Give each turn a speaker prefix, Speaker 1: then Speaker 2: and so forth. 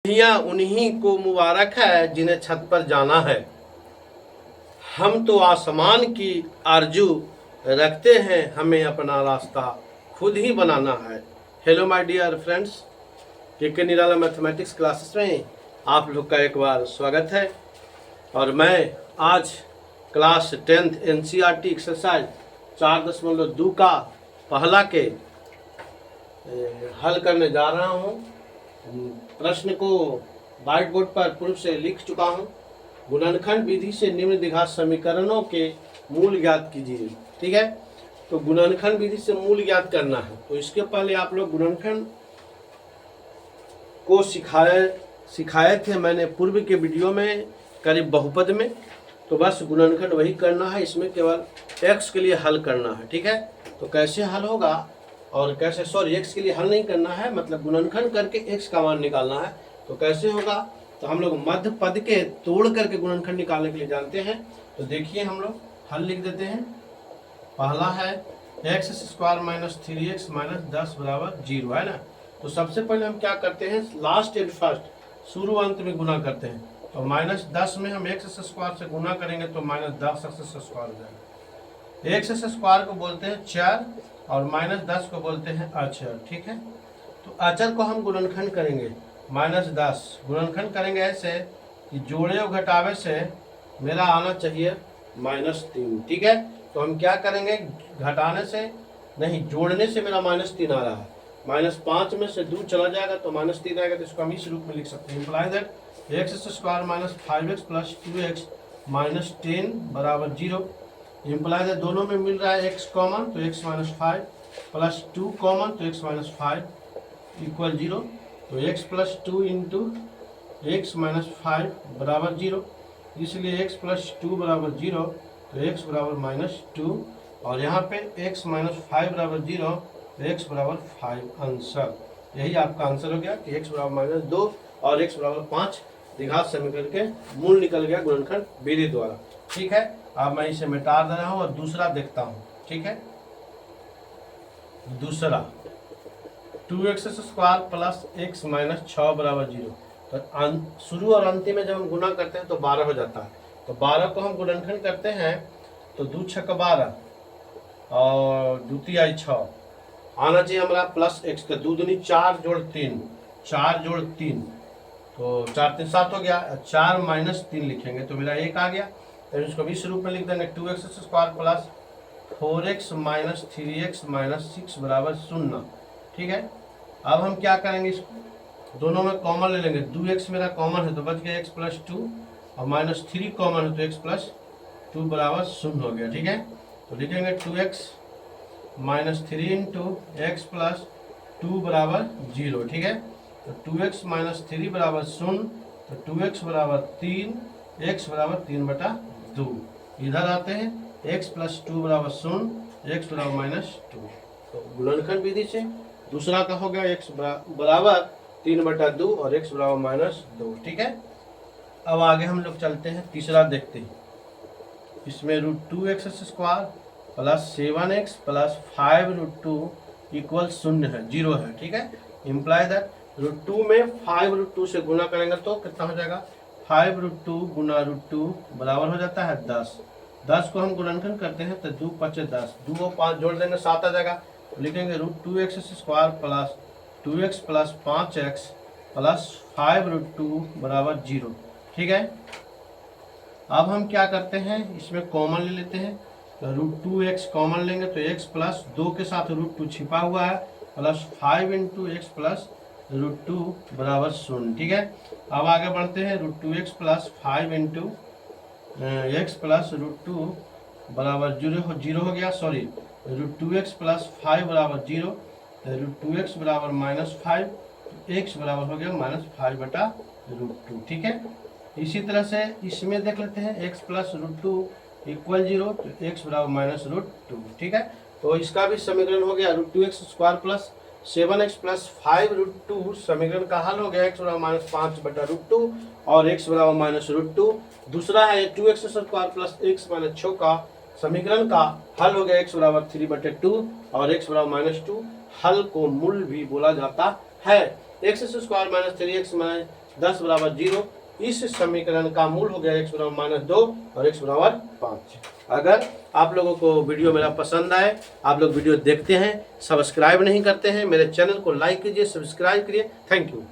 Speaker 1: उन्हीं को मुबारक है जिन्हें छत पर जाना है। हम तो आसमान की आरजू रखते हैं, हमें अपना रास्ता खुद ही बनाना है। हेलो माय डियर फ्रेंड्स, के निराला मैथमेटिक्स क्लासेस में आप लोग का एक बार स्वागत है। और मैं आज क्लास 10th NCERT एक्सरसाइज 4.2 का पहला के हल करने जा रहा हूँ। प्रश्न को व्हाइट बोर्ड पर पूर्व से लिख चुका हूँ। गुणनखंड विधि से निम्न द्विघात समीकरणों के मूल ज्ञात कीजिए। ठीक है, तो गुणनखंड विधि से मूल ज्ञात करना है। तो इसके पहले आप लोग गुणनखंड को सिखाए थे मैंने पूर्व के वीडियो में, करीब बहुपद में। तो बस गुणनखंड वही करना है, इसमें केवल x के लिए हल करना है। ठीक है, तो कैसे हल होगा और कैसे, सॉरी x के लिए हल नहीं करना है, मतलब गुणनखंड करके x का मान निकालना है। तो कैसे होगा, तो हम लोग मध्य पद के तोड़ करके गुणनखंड निकालने के लिए जानते हैं। तो देखिए हम लोग हल लिख देते हैं। पहला है x² - 3x - 10 = 0, है ना। तो सबसे पहले हम क्या करते हैं, लास्ट एंड फर्स्ट, शुरू अंत में गुना करते हैं। तो -10 में हम x² से गुना करेंगे तो -10x² हो जाएगा। x² को बोलते हैं चर और -10 को बोलते हैं अचर। ठीक है, तो अचर को हम गुणनखंड करेंगे। -10 गुणनखंड करेंगे ऐसे कि जोड़े और घटावे से मेरा आना चाहिए -3। ठीक है, तो हम क्या करेंगे, घटाने से नहीं, जोड़ने से मेरा -3 आ रहा है। -5 में से 2 चला जाएगा तो -3 आएगा। तो इसको हम इस रूप में लिख सकते हैं। Imply that x² - 5x + 2x - 10 = 0। Imply that दोनों में मिल रहा है x कॉमन, तो x - 5 + 2 कॉमन, तो x - 5 = 0। तो x + 2 × x - 5 = 0, इसलिए x + 2 = 0, तो x = -2। और यहाँ पे x - 5 = 0, तो x = 5 आंसर। यही आपका आंसर हो गया कि x = -2 और x = 5 द्विघात समीकरण के मूल निकल गया गुणनखंड विधि द्वारा। ठीक है, अब मैं इसे मिटा दे रहा हूँ और दूसरा देखता हूँ। ठीक है, दूसरा 2x² + x - 6 = 0। तो शुरू और अंतिम में जब हम गुना करते हैं तो 12 हो जाता है। तो 12 को हम गुणनखंड करते हैं तो 2 × 6 = 12 और 2 × 3 = 6 आना चाहिए हमारा +x। तो 2 दूनी 4 + 3, 4 + 3, तो 4 × 3 = 7 हो गया। 4 - 3 लिखेंगे तो मेरा 1 आ गया। तो इसको भी इस रूप में लिख देंगे 2x² + 4x - 3x - 6 = 0। ठीक है, अब हम क्या करेंगे, इसको दोनों में कॉमन ले लेंगे। 2x मेरा कॉमन है तो बच गया x + 2 और -3 कॉमन है तो x + 2 = 0 हो गया। ठीक है, तो लिखेंगे 2x - 3 × x + 2 = 0। ठीक है, तो 2x - 3 = 0, तो 2x = 3, x = 3/2। इधर आते हैं, x + 2 = 0, x = -2। तो गुणनखंड विधि से दूसरा का हो गया x = 3/2 और x = -2। ठीक है, अब आगे हम लोग चलते हैं, तीसरा देखते हैं। इसमें √2x² + 7x + 5√2 = 0 है, 0 है। ठीक है, इम्प्लाई दैट √2 में 5√2 से गुना करेंगे तो कितना हो जाएगा, 5√2 × √2 बराबर हो जाता है 10। 10 को हम गुणनखंड करते हैं तो 2 × 5 = 10, 2 और 5 जोड़ देंगे 7 आ जाएगा। तो लिखेंगे √2x² + 2x + 5x + 5√2 = 0। ठीक है, अब हम क्या करते हैं, इसमें कॉमन ले लेते हैं। तो √2x कॉमन लेंगे तो x + 2 के साथ √2 छिपा हुआ है, +5 × x + √2 = 0। ठीक है, अब आगे बढ़ते हैं। √2x + 5 × x + √2 = 0 हो गया, सॉरी, √2x + 5 = 0, √2x = -5, x बराबर हो गया -5/√2। ठीक है, इसी तरह से इसमें देख लेते हैं, x + √2 = 0, तो x = -√2। ठीक है, तो इसका भी समीकरण हो गया। √2x² + 7x + 5√2 समीकरण का हल हो गया। x = -5/√2 और x = -√2। दूसरा है 2x² + x - 6 का समीकरण का हल हो गया। x = 3/2 और x = -2। हल को मूल भी बोला जाता है। x² - 3x 10 बराबर 0। इस समीकरण का मूल हो गया x बराबर -2 और x बराबर 5। अगर आप लोगों को वीडियो मेरा पसंद आए, आप लोग वीडियो देखते हैं, सब्सक्राइब नहीं करते हैं, मेरे चैनल को लाइक कीजिए, सब्सक्राइब करिए। Thank you.